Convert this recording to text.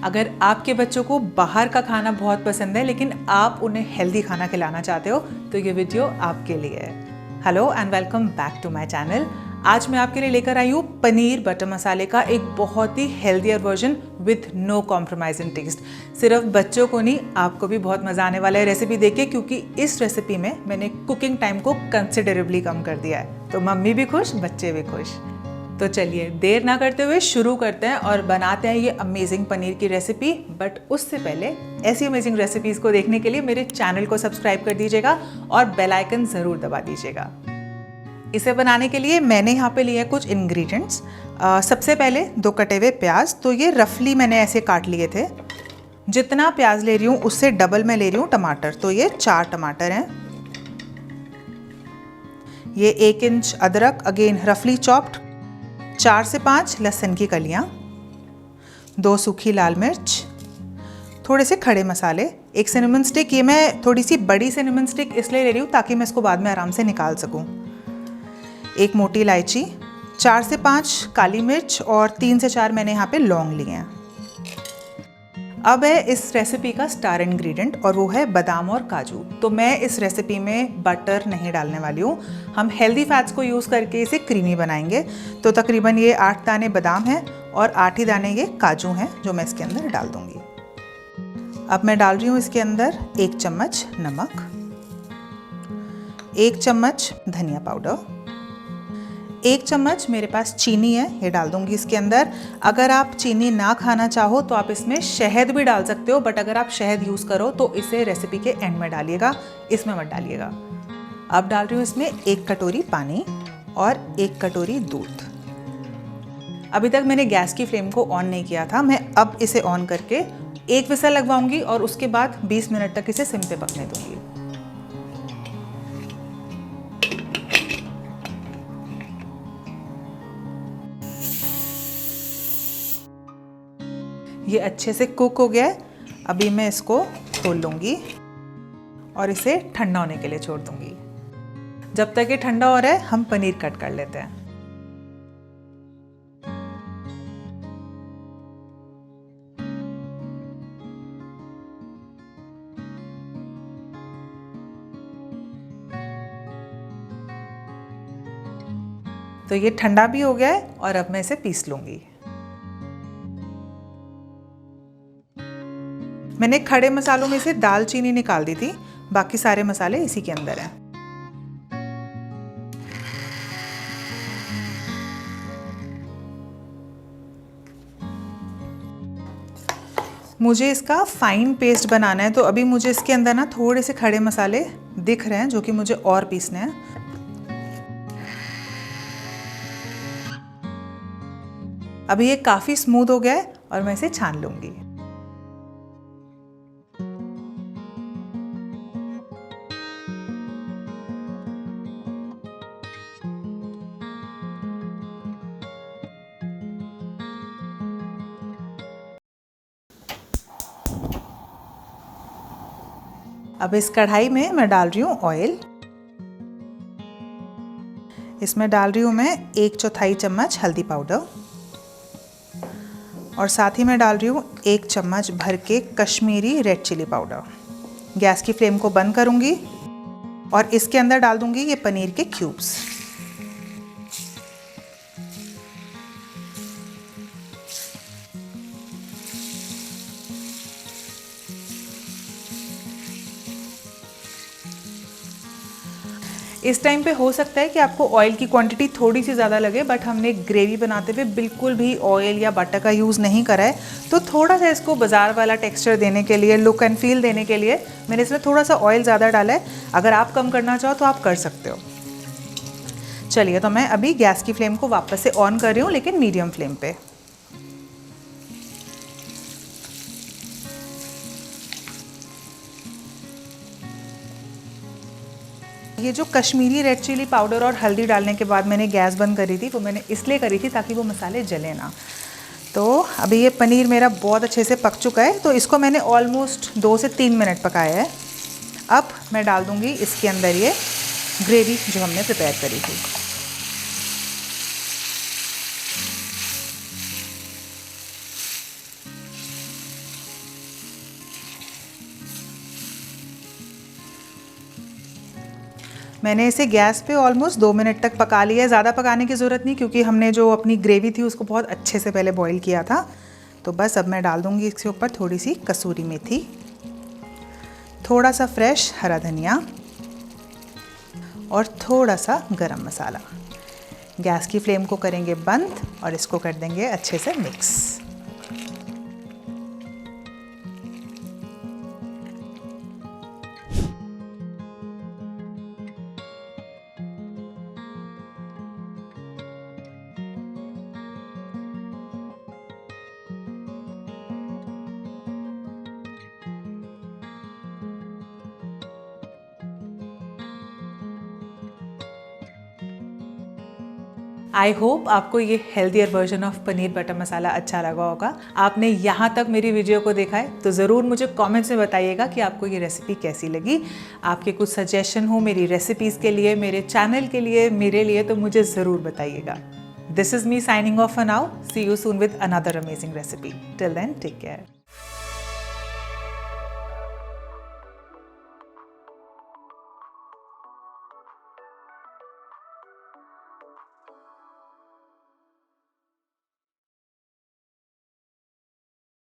अगर आपके बच्चों को बाहर का खाना बहुत पसंद है लेकिन आप उन्हें हेल्दी खाना खिलाना चाहते हो तो ये वीडियो आपके लिए है। Hello and welcome back to my channel. आज मैं आपके लिए लेकर आई हूँ पनीर बटर मसाले का एक बहुत ही healthier version with no compromise in taste. सिर्फ बच्चों को नहीं, आपको भी बहुत मज़ा आने वाला है रेसिपी देख के, क्योंकि इस रेसिपी में मैंने कुकिंग टाइम को कंसिडरेबली कम कर दिया है। तो मम्मी भी खुश, बच्चे भी खुश। तो चलिए देर ना करते हुए शुरू करते हैं और बनाते हैं ये अमेजिंग पनीर की रेसिपी। बट उससे पहले ऐसी अमेजिंग रेसिपीज़ को देखने के लिए मेरे चैनल को सब्सक्राइब कर दीजिएगा और बेल आइकन ज़रूर दबा दीजिएगा। इसे बनाने के लिए मैंने यहाँ पे लिए कुछ इंग्रेडिएंट्स। सबसे पहले 2 कटे हुए प्याज, तो ये रफली मैंने ऐसे काट लिए थे। जितना प्याज ले रही हूँ उससे डबल मैं ले रही हूँ टमाटर, तो ये 4 टमाटर हैं। ये 1 इंच अदरक, अगेन रफली चॉप्ड। 4 से 5 लहसुन की कलियाँ, 2 सूखी लाल मिर्च, थोड़े से खड़े मसाले, 1 सिनेमन स्टिक। ये मैं थोड़ी सी बड़ी सिनेमन स्टिक इसलिए ले रही हूँ ताकि मैं इसको बाद में आराम से निकाल सकूँ। 1 मोटी इलायची, 4 से 5 काली मिर्च और 3 से 4 मैंने यहाँ पे लौंग लिए हैं। अब है इस रेसिपी का स्टार इंग्रेडिएंट और वो है बादाम और काजू। तो मैं इस रेसिपी में बटर नहीं डालने वाली हूँ, हम हेल्दी फैट्स को यूज़ करके इसे क्रीमी बनाएंगे। तो तकरीबन ये 8 दाने बादाम हैं और 8 ही दाने ये काजू हैं जो मैं इसके अंदर डाल दूँगी। अब मैं डाल रही हूँ इसके अंदर 1 चम्मच नमक, 1 चम्मच धनिया पाउडर, 1 चम्मच मेरे पास चीनी है, ये डाल दूंगी इसके अंदर। अगर आप चीनी ना खाना चाहो तो आप इसमें शहद भी डाल सकते हो, बट अगर आप शहद यूज़ करो तो इसे रेसिपी के एंड में डालिएगा, इसमें मत डालिएगा। अब डाल रही हूँ इसमें 1 कटोरी पानी और 1 कटोरी दूध। अभी तक मैंने गैस की फ्लेम को ऑन नहीं किया था, मैं अब इसे ऑन करके 1 विसल लगवाऊंगी और उसके बाद 20 मिनट तक इसे सिम पे पकने दूंगी। ये अच्छे से कुक हो गया है। अभी मैं इसको खोल लूँगी और इसे ठंडा होने के लिए छोड़ दूँगी। जब तक ये ठंडा हो रहा है हम पनीर कट कर लेते हैं। तो ये ठंडा भी हो गया है और अब मैं इसे पीस लूँगी। मैंने खड़े मसालों में से दालचीनी निकाल दी थी, बाकी सारे मसाले इसी के अंदर हैं। मुझे इसका फाइन पेस्ट बनाना है, तो अभी मुझे इसके अंदर ना थोड़े से खड़े मसाले दिख रहे हैं जो कि मुझे और पीसने हैं। अभी ये काफ़ी स्मूथ हो गया है और मैं इसे छान लूँगी। अब इस कढ़ाई में मैं डाल रही हूँ ऑयल। इसमें डाल रही हूँ मैं 1/4 चम्मच हल्दी पाउडर और साथ ही मैं डाल रही हूँ 1 चम्मच भर के Kashmiri red chilli powder. Gas की फ्लेम को बंद करूँगी और इसके अंदर डाल दूँगी ये पनीर के क्यूब्स। इस टाइम पे हो सकता है कि आपको ऑयल की क्वांटिटी थोड़ी सी ज़्यादा लगे, बट हमने ग्रेवी बनाते हुए बिल्कुल भी ऑयल या बटर का यूज़ नहीं करा है। तो थोड़ा सा इसको बाज़ार वाला टेक्सचर देने के लिए, लुक एंड फील देने के लिए मैंने इसमें थोड़ा सा ऑयल ज़्यादा डाला है। अगर आप कम करना चाहो तो आप कर सकते हो। चलिए, तो मैं अभी गैस की फ्लेम को वापस से ऑन कर रही हूँ, लेकिन मीडियम फ्लेम पे। ये जो कश्मीरी रेड चिली पाउडर और हल्दी डालने के बाद मैंने गैस बंद करी थी, वो मैंने इसलिए करी थी ताकि वो मसाले जले ना। तो अभी ये पनीर मेरा बहुत अच्छे से पक चुका है, तो इसको मैंने ऑलमोस्ट 2 से 3 मिनट पकाया है। अब मैं डाल दूँगी इसके अंदर ये ग्रेवी जो हमने प्रिपेयर करी थी। मैंने इसे गैस पे ऑलमोस्ट 2 मिनट तक पका लिया है। ज़्यादा पकाने की ज़रूरत नहीं क्योंकि हमने जो अपनी ग्रेवी थी उसको बहुत अच्छे से पहले बॉईल किया था। तो बस अब मैं डाल दूँगी इसके ऊपर थोड़ी सी कसूरी मेथी, थोड़ा सा फ्रेश हरा धनिया और थोड़ा सा गरम मसाला। गैस की फ्लेम को करेंगे बंद और इसको कर देंगे अच्छे से मिक्स। आई होप आपको ये healthier version of paneer butter masala अच्छा लगा होगा। आपने यहाँ तक मेरी वीडियो को देखा है तो ज़रूर मुझे कमेंट्स में बताइएगा कि आपको ये रेसिपी कैसी लगी। आपके कुछ सजेशन हो मेरी रेसिपीज़ के लिए, मेरे चैनल के लिए, मेरे लिए, तो मुझे ज़रूर बताइएगा। This is me signing off for now. See you soon with another amazing recipe. Till then take care.